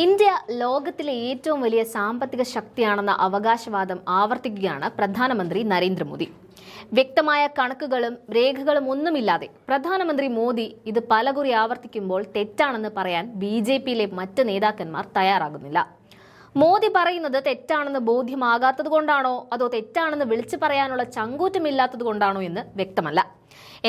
India ലോകത്തിലെ ഏറ്റവും വലിയ സാമ്പത്തിക ശക്തിയാണെന്ന അവകാശവാദം ആവർത്തിക്കുകയാണ് പ്രധാനമന്ത്രി നരേന്ദ്രമോദി. വ്യക്തമായ കണക്കുകളും രേഖകളും ഒന്നുമില്ലാതെ പ്രധാനമന്ത്രി മോദി ഇത് പലകുറി ആവർത്തിക്കുമ്പോൾ തെറ്റാണെന്ന് പറയാൻ ബിജെപിയിലെ മറ്റ് നേതാക്കന്മാർ തയ്യാറാകുന്നില്ല. മോദി പറയുന്നത് തെറ്റാണെന്ന് ബോധ്യമാകാത്തതുകൊണ്ടാണോ അതോ തെറ്റാണെന്ന് വിളിച്ചു പറയാനുള്ള ചങ്കൂറ്റമില്ലാത്തതുകൊണ്ടാണോ എന്ന് വ്യക്തമല്ല.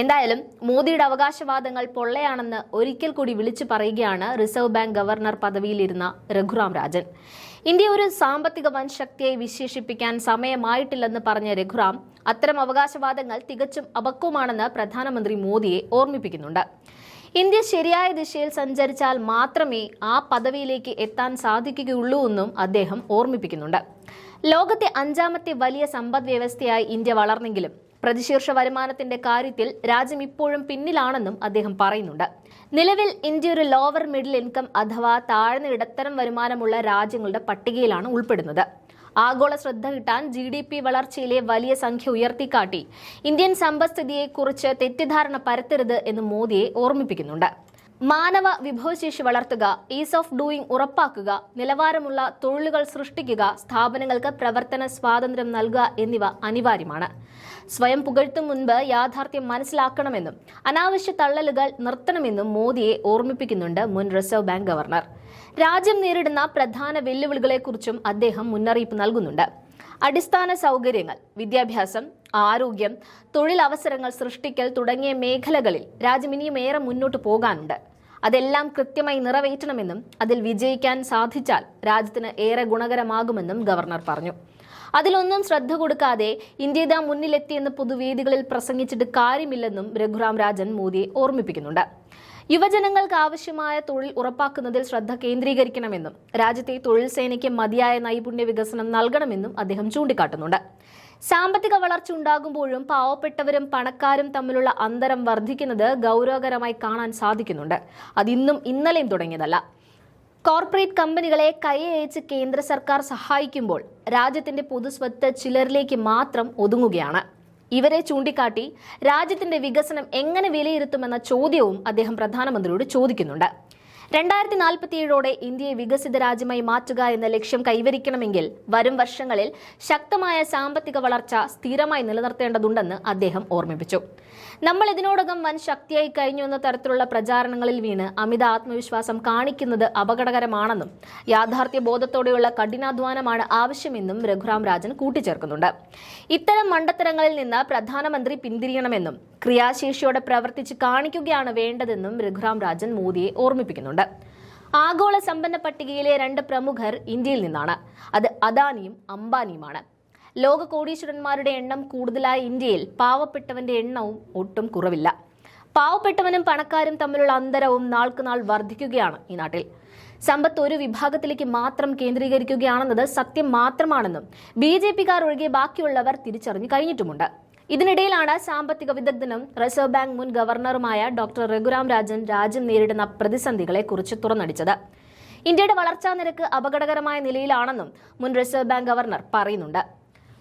എന്തായാലും മോദിയുടെ അവകാശവാദങ്ങൾ പൊള്ളയാണെന്ന് ഒരിക്കൽ കൂടി വിളിച്ചു പറയുകയാണ് റിസർവ് ബാങ്ക് ഗവർണർ പദവിയിലിരുന്ന രഘുറാം രാജൻ. ഇന്ത്യ ഒരു സാമ്പത്തിക വൻശക്തിയായി വിശേഷിപ്പിക്കാൻ സമയമായിട്ടില്ലെന്ന് പറഞ്ഞ രഘുറാം അത്തരം അവകാശവാദങ്ങൾ തികച്ചും അപക്വമാണെന്ന് പ്രധാനമന്ത്രി മോദിയെ ഓർമ്മിപ്പിക്കുന്നുണ്ട്. ഇന്ത്യ ശരിയായ ദിശയിൽ സഞ്ചരിച്ചാൽ മാത്രമേ ആ പദവിയിലേക്ക് എത്താൻ സാധിക്കുകയുള്ളൂ എന്നും അദ്ദേഹം ഓർമ്മിപ്പിക്കുന്നുണ്ട്. ലോകത്തെ 5ാമത്തെ വലിയ സമ്പദ് വ്യവസ്ഥയായി ഇന്ത്യ വളർന്നെങ്കിലും പ്രതിശീർഷ വരുമാനത്തിന്റെ കാര്യത്തിൽ രാജ്യം ഇപ്പോഴും പിന്നിലാണെന്നും അദ്ദേഹം പറയുന്നുണ്ട്. നിലവിൽ ഇന്ത്യ ഒരു ലോവർ മിഡിൽ ഇൻകം അഥവാ താഴ്ന്ന ഇടത്തരം വരുമാനമുള്ള രാജ്യങ്ങളുടെ പട്ടികയിലാണ് ഉൾപ്പെടുന്നത്. ആഗോള ശ്രദ്ധ കിട്ടാൻ GDP വളർച്ചയിലെ വലിയ സംഖ്യ ഉയർത്തിക്കാട്ടി ഇന്ത്യൻ സമ്പദ്സ്ഥിതിയെക്കുറിച്ച് തെറ്റിദ്ധാരണ പരത്തരുത് എന്ന് മോദിയെ ഓർമ്മിപ്പിക്കുന്നുണ്ട്. മാനവ വിഭവശേഷി വളർത്തുക, ഈസ് ഓഫ് ഡൂയിങ് ഉറപ്പാക്കുക, നിലവാരമുള്ള തൊഴിലുകൾ സൃഷ്ടിക്കുക, സ്ഥാപനങ്ങൾക്ക് പ്രവർത്തന സ്വാതന്ത്ര്യം നൽകുക എന്നിവ അനിവാര്യമാണ്. സ്വയം പുകഴ്ത്തും മുൻപ് യാഥാർത്ഥ്യം മനസ്സിലാക്കണമെന്നും അനാവശ്യ തള്ളലുകൾ നിർത്തണമെന്നും മോദിയെ ഓർമ്മിപ്പിക്കുന്നുണ്ട് മുൻ റിസർവ് ബാങ്ക് ഗവർണർ. രാജ്യം നേരിടുന്ന പ്രധാന വെല്ലുവിളികളെക്കുറിച്ചും അദ്ദേഹം മുന്നറിയിപ്പ് നൽകുന്നുണ്ട്. അടിസ്ഥാന സൗകര്യങ്ങൾ, വിദ്യാഭ്യാസം, ആരോഗ്യം, തൊഴിലവസരങ്ങൾ സൃഷ്ടിക്കൽ തുടങ്ങിയ മേഖലകളിൽ രാജ്യം ഇനിയും ഏറെ മുന്നോട്ട് പോകാനുണ്ട്. അതെല്ലാം കൃത്യമായി നിറവേറ്റണമെന്നും അതിൽ വിജയിക്കാൻ സാധിച്ചാൽ രാജ്യത്തിന് ഏറെ ഗുണകരമാകുമെന്നും ഗവർണർ പറഞ്ഞു. അതിലൊന്നും ശ്രദ്ധ കൊടുക്കാതെ ഇന്ത്യ ഇതാ മുന്നിലെത്തിയെന്ന് പൊതുവേദികളിൽ പ്രസംഗിച്ചിട്ട് കാര്യമില്ലെന്നും രഘുറാം രാജൻ മോദിയെ ഓർമ്മിപ്പിക്കുന്നുണ്ട്. യുവജനങ്ങൾക്ക് ആവശ്യമായ തൊഴിൽ ഉറപ്പാക്കുന്നതിൽ ശ്രദ്ധ കേന്ദ്രീകരിക്കണമെന്നും രാജ്യത്തെ തൊഴിൽ സേനയ്ക്ക് മതിയായ നൈപുണ്യ വികസനം നൽകണമെന്നും അദ്ദേഹം ചൂണ്ടിക്കാട്ടുന്നുണ്ട്. സാമ്പത്തിക വളർച്ച ഉണ്ടാകുമ്പോഴും പാവപ്പെട്ടവരും പണക്കാരും തമ്മിലുള്ള അന്തരം വർദ്ധിക്കുന്നത് ഗൗരവകരമായി കാണാൻ സാധിക്കുന്നുണ്ട്. അതിന്നും ഇന്നലെയും തുടങ്ങിയതല്ല. കോർപ്പറേറ്റ് കമ്പനികളെ കൈയയച്ച് കേന്ദ്ര സർക്കാർ സഹായിക്കുമ്പോൾ രാജ്യത്തിന്റെ പൊതുസ്വത്ത് ചിലരിലേക്ക് മാത്രം ഒതുങ്ങുകയാണ്. ഇവരെ ചൂണ്ടിക്കാട്ടി രാജ്യത്തിന്റെ വികസനം എങ്ങനെ വിലയിരുത്തുമെന്ന ചോദ്യവും അദ്ദേഹം പ്രധാനമന്ത്രിയോട് ചോദിക്കുന്നുണ്ട്. 2047ഓടെ ഇന്ത്യയെ വികസിത രാജ്യമായി മാറ്റുക എന്ന ലക്ഷ്യം കൈവരിക്കണമെങ്കിൽ വരും വർഷങ്ങളിൽ ശക്തമായ സാമ്പത്തിക വളർച്ച സ്ഥിരമായി നിലനിർത്തേണ്ടതുണ്ടെന്ന് അദ്ദേഹം ഓർമ്മിപ്പിച്ചു. നമ്മൾ ഇതിനോടകം വൻ ശക്തിയായി കഴിഞ്ഞു എന്ന തരത്തിലുള്ള പ്രചാരണങ്ങളിൽ വീണ് അമിത ആത്മവിശ്വാസം കാണിക്കുന്നത് അപകടകരമാണെന്നും യാഥാർത്ഥ്യ ബോധത്തോടെയുള്ള കഠിനാധ്വാനമാണ് ആവശ്യമെന്നും രഘുറാം രാജൻ കൂട്ടിച്ചേർക്കുന്നുണ്ട്. ഇത്തരം മണ്ടത്തരങ്ങളിൽ നിന്ന് പ്രധാനമന്ത്രി പിന്തിരിയണമെന്നും ക്രിയാശേഷിയോടെ പ്രവർത്തിച്ച് കാണിക്കുകയാണ് വേണ്ടതെന്നും രഘുറാം രാജൻ മോദിയെ ഓർമ്മിപ്പിക്കുന്നുണ്ട്. ആഗോള സമ്പന്ന പട്ടികയിലെ 2 പ്രമുഖർ ഇന്ത്യയിൽ നിന്നാണ്. അത് അദാനിയും അംബാനിയുമാണ്. ലോക കോടീശ്വരന്മാരുടെ എണ്ണം കൂടുതലായ ഇന്ത്യയിൽ പാവപ്പെട്ടവന്റെ എണ്ണവും ഒട്ടും കുറവില്ല. പാവപ്പെട്ടവനും പണക്കാരും തമ്മിലുള്ള അന്തരവും നാൾക്കുനാൾ വർദ്ധിക്കുകയാണ് ഈ നാട്ടിൽ. സമ്പത്ത് ഒരു വിഭാഗത്തിലേക്ക് മാത്രം കേന്ദ്രീകരിക്കുകയാണെന്നത് സത്യം മാത്രമാണെന്നും BJPക്കാർ ഒഴികെ ബാക്കിയുള്ളവർ തിരിച്ചറിഞ്ഞു കഴിഞ്ഞിട്ടുമുണ്ട്. ഇതിനിടയിലാണ് സാമ്പത്തിക വിദഗ്ധനും റിസർവ് ബാങ്ക് മുൻ ഗവർണറുമായ ഡോക്ടർ രഘുറാം രാജൻ രാജ്യം നേരിടുന്ന പ്രതിസന്ധികളെ കുറിച്ച് തുറന്നടിച്ചത്. ഇന്ത്യയുടെ വളർച്ചാ നിരക്ക് അപകടകരമായ നിലയിലാണെന്നും മുൻ റിസർവ് ബാങ്ക് ഗവർണർ പറയുന്നുണ്ട്.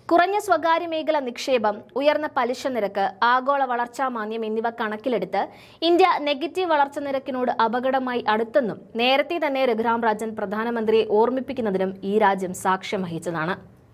കുറഞ്ഞ സ്വകാര്യ മേഖല നിക്ഷേപം, ഉയർന്ന പലിശ നിരക്ക്, ആഗോള വളർച്ചാ മാന്ദ്യം എന്നിവ കണക്കിലെടുത്ത് ഇന്ത്യ നെഗറ്റീവ് വളർച്ചാ നിരക്കിനോട് അപകടമായി അടുത്തെന്നും നേരത്തെ തന്നെ രഘുറാം രാജൻ പ്രധാനമന്ത്രിയെ ഓർമ്മിപ്പിക്കുന്നതിനും ഈ രാജ്യം സാക്ഷ്യം വഹിച്ചതാണ്.